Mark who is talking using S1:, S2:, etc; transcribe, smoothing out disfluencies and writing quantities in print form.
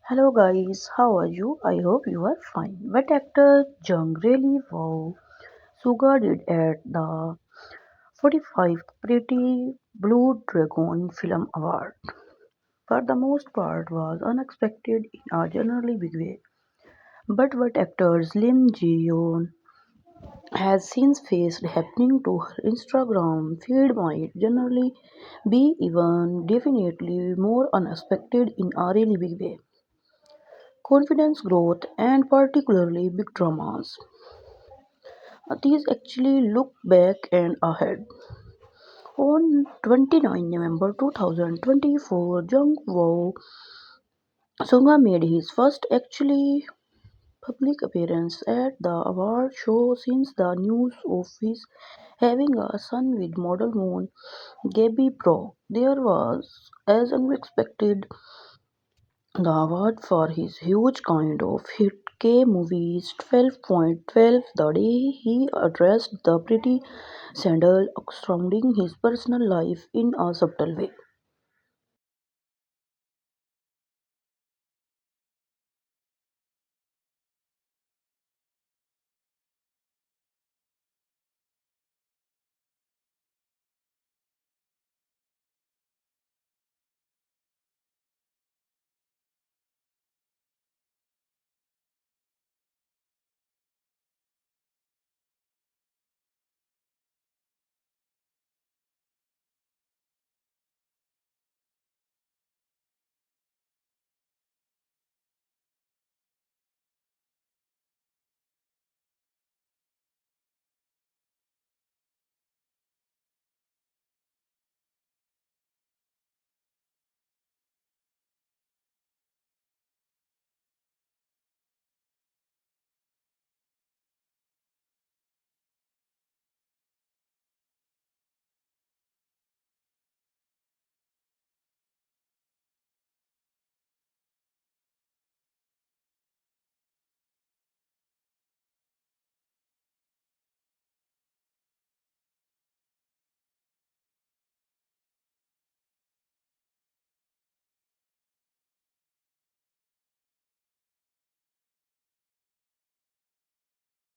S1: Hello guys, how are you? I hope you are fine. What actor Jung really wow Suga did at the 45th Pretty Blue Dragon Film Award. For the most part was unexpected in a generally big way. But what actors Lim Ji-yeon has since faced happening to her Instagram feed might generally be even definitely more unexpected in a really big way. Confidence growth and particularly big dramas. These actually look back and ahead. On 29 November 2024, Jung Woo Sunga made his first actually public appearance at the award show since the news of his having a son with model moon Gabby broke. There was as unexpected the award for his huge kind of hit K movies 12.12 the day he addressed the Pretty Sandal surrounding his personal life in a subtle way.